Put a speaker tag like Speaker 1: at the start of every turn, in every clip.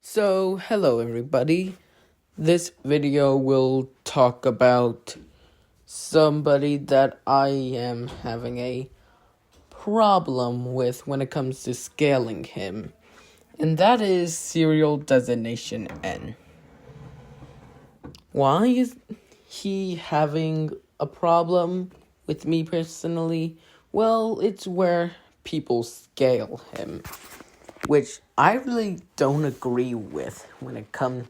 Speaker 1: So, hello everybody. This video will talk about somebody that I am having a problem with when it comes to scaling him, and that is Serial Designation N. Why is he having a problem with me personally? Well, it's where people scale him, which I really don't agree with when it comes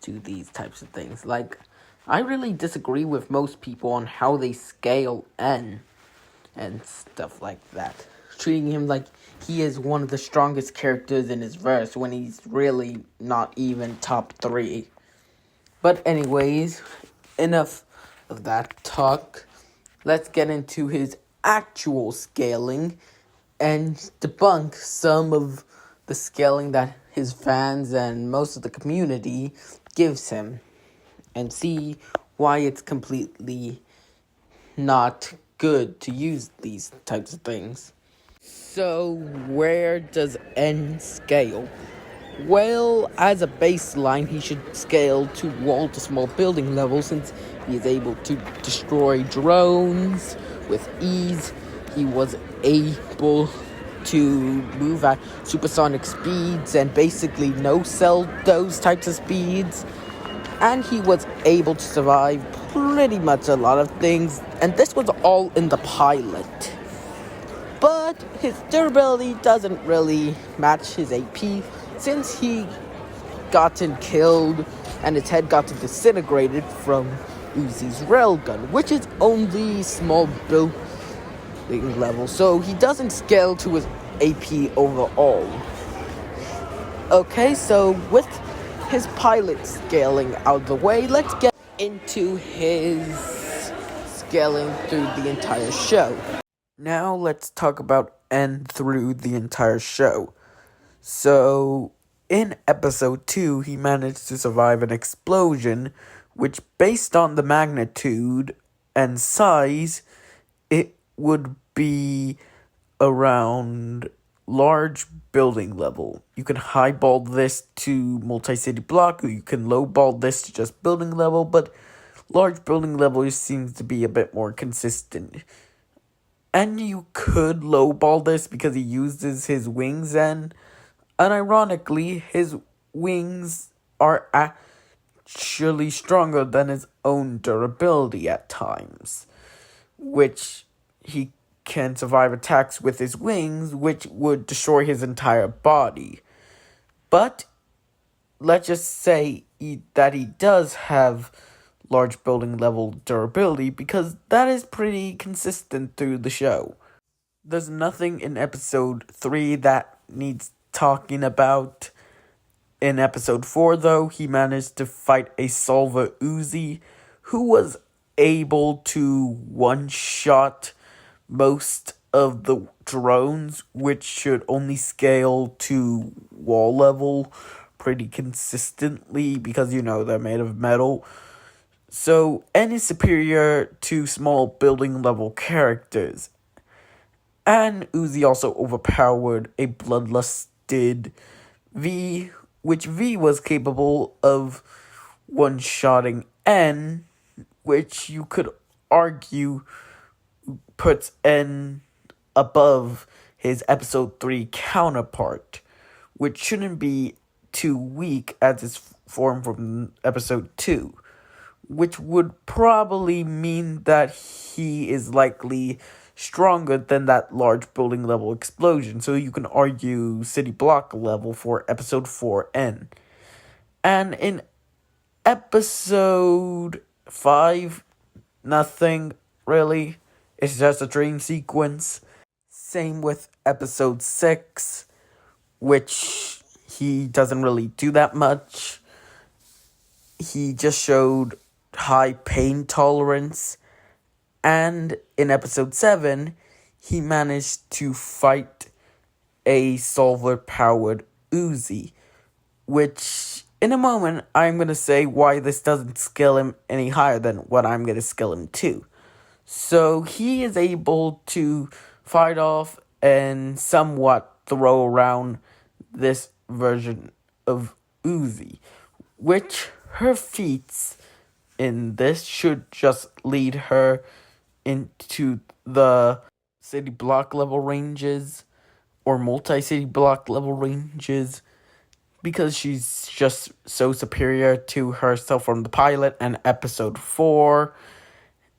Speaker 1: to these types of things. Like, I really disagree with most people on how they scale N and stuff like that. Treating him like he is one of the strongest characters in his verse when he's really not even top 3. But anyways, enough of that talk. Let's get into his actual scaling and debunk some of the scaling that his fans and most of the community gives him, and see why it's completely not good to use these types of things. So, where does N scale? Well, as a baseline, he should scale to wall to small building level since he is able to destroy drones with ease. He was able to move at supersonic speeds and basically no-sell those types of speeds. And he was able to survive pretty much a lot of things, and this was all in the pilot. But his durability doesn't really match his AP since he gotten killed and his head got disintegrated from Uzi's railgun, which is only small building level, so he doesn't scale to his AP overall. Okay, so with his pilot scaling out of the way, let's get into his scaling through the entire show. Now let's talk about N through the entire show. So, in episode 2, he managed to survive an explosion, which based on the magnitude and size, it would be around large building level. You can highball this to multi-city block, or you can lowball this to just building level, but large building level seems to be a bit more consistent. And you could lowball this because he uses his wings, and unironically, his wings are actually stronger than his own durability at times, which he can survive attacks with his wings, which would destroy his entire body. But let's just say that he does have large building level durability, because that is pretty consistent through the show. There's nothing in episode 3 that needs talking about. In episode 4, though, he managed to fight a Solver Uzi, who was able to one-shot most of the drones, which should only scale to wall level pretty consistently because, they're made of metal. So, N is superior to small building level characters. And Uzi also overpowered a bloodlusted V, which V was capable of one-shotting N, which you could argue puts N above his episode 3 counterpart, which shouldn't be too weak as its form from episode 2, which would probably mean that he is likely stronger than that large building level explosion, so you can argue city block level for episode 4N. And in episode 5, nothing really. It's just a dream sequence. Same with episode 6, which he doesn't really do that much. He just showed high pain tolerance. And in episode 7, he managed to fight a Solver-powered Uzi, which, in a moment, I'm going to say why this doesn't scale him any higher than what I'm going to scale him to. So he is able to fight off and somewhat throw around this version of Uzi, which her feats in this should just lead her into the city block level ranges or multi-city block level ranges because she's just so superior to herself from the pilot and episode 4,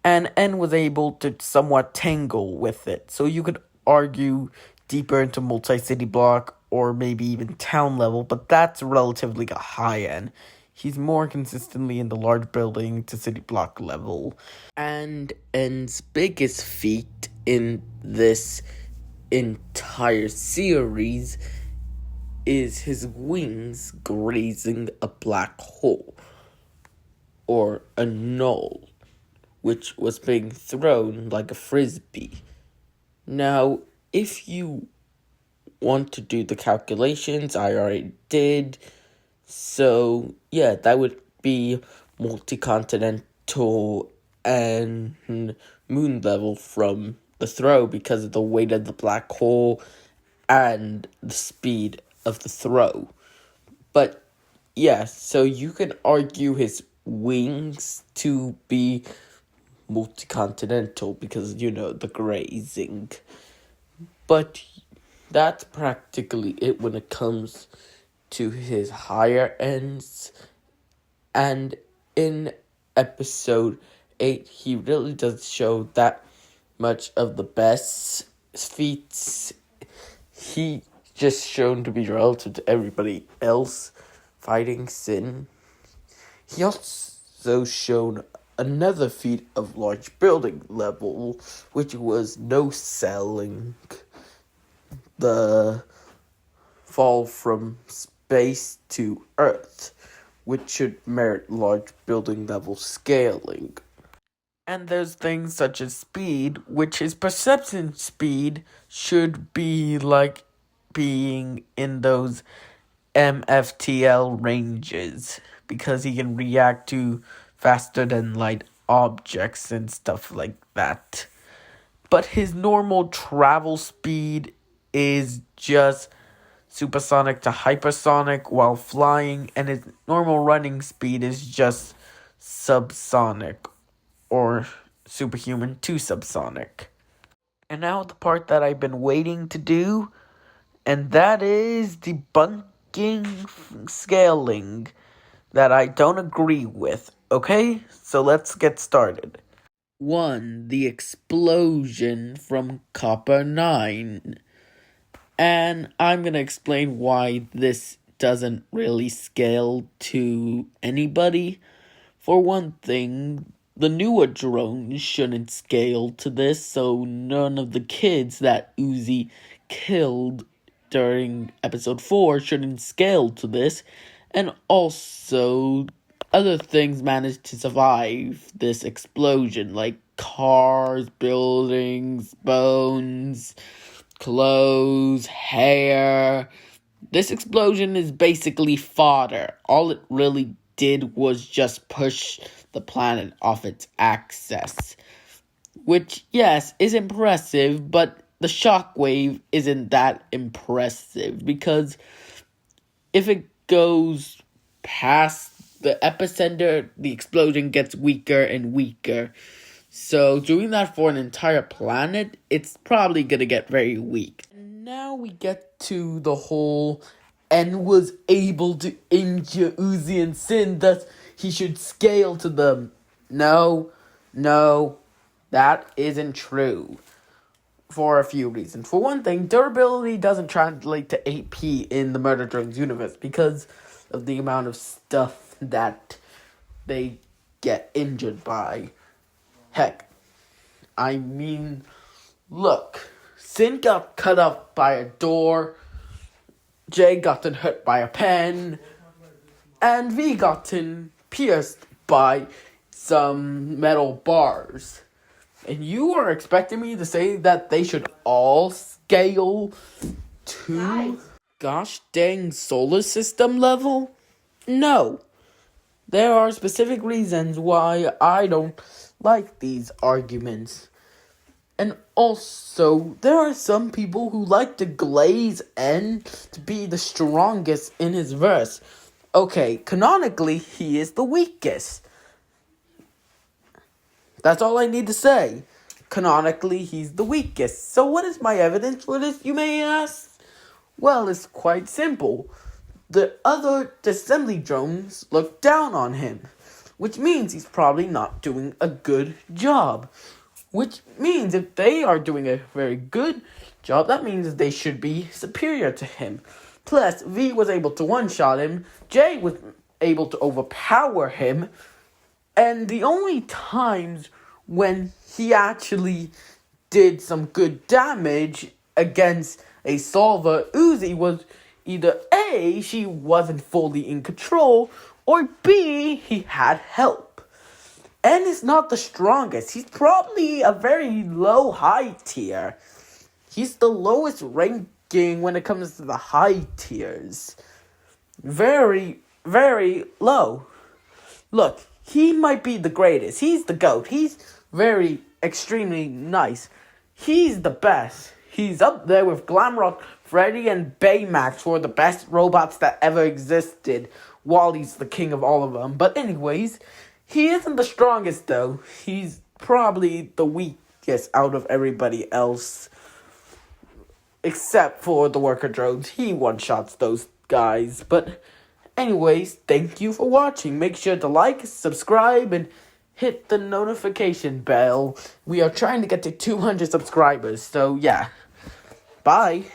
Speaker 1: and N was able to somewhat tangle with it. So you could argue deeper into multi-city block or maybe even town level, but that's relatively a high end. He's more consistently in the large building to city block level. And N's biggest feat in this entire series is his wings grazing a black hole or a null, which was being thrown like a frisbee. Now, if you want to do the calculations, I already did. So, yeah, that would be multi-continental and moon level from the throw because of the weight of the black hole and the speed of the throw. But, yeah, so you can argue his wings to be multi-continental because, the grazing. But that's practically it when it comes to his higher ends. And in episode 8, he really does show that much of the best feats. He just shown to be relative to everybody else fighting Sin. He also shown another feat of large building level, which was no-selling the fall from space to Earth, which should merit large building level scaling. And there's things such as speed, which his perception speed should be like being in those MFTL ranges, because he can react to faster than light objects and stuff like that. But his normal travel speed is just supersonic to hypersonic while flying, and his normal running speed is just subsonic or superhuman to subsonic. And now the part that I've been waiting to do, and that is debunking scaling that I don't agree with. Okay, so let's get started. 1. The explosion from Copper 9. And I'm going to explain why this doesn't really scale to anybody. For one thing, the newer drones shouldn't scale to this, so none of the kids that Uzi killed during episode 4 shouldn't scale to this. And also, other things managed to survive this explosion, like cars, buildings, bones, clothes, hair. This explosion is basically fodder. All it really did was just push the planet off its axis. Which, yes, is impressive, but the shockwave isn't that impressive, because if it goes past the epicenter, the explosion gets weaker and weaker. So doing that for an entire planet, it's probably gonna get very weak. And now we get to the whole N was able to injure Uzi and Sin, thus he should scale to them. No, that isn't true. For a few reasons. For one thing, durability doesn't translate to AP in the Murder Drones universe because of the amount of stuff that they get injured by. Heck, I mean, look, Sin got cut up by a door, J gotten hurt by a pen, and V gotten pierced by some metal bars. And you are expecting me to say that they should all scale to gosh dang solar system level? No. There are specific reasons why I don't like these arguments. And also, there are some people who like to glaze N to be the strongest in his verse. Okay, canonically, he is the weakest. That's all I need to say. Canonically, he's the weakest. So what is my evidence for this, you may ask? Well, it's quite simple. The other assembly drones look down on him, which means he's probably not doing a good job. Which means if they are doing a very good job, that means they should be superior to him. Plus, V was able to one-shot him, J was able to overpower him, and the only times when he actually did some good damage against a Solver Uzi was either A, she wasn't fully in control, or B, he had help. N is not the strongest. He's probably a very low high tier. He's the lowest ranking when it comes to the high tiers. Very, very low. Look, he might be the greatest. He's the GOAT. He's very, extremely nice. He's the best. He's up there with Glamrock, Freddy, and Baymax for the best robots that ever existed. Wally's the king of all of them. But anyways, he isn't the strongest though. He's probably the weakest out of everybody else. Except for the worker drones. He one-shots those guys. But anyways, thank you for watching. Make sure to like, subscribe, and hit the notification bell. We are trying to get to 200 subscribers. So yeah. Bye.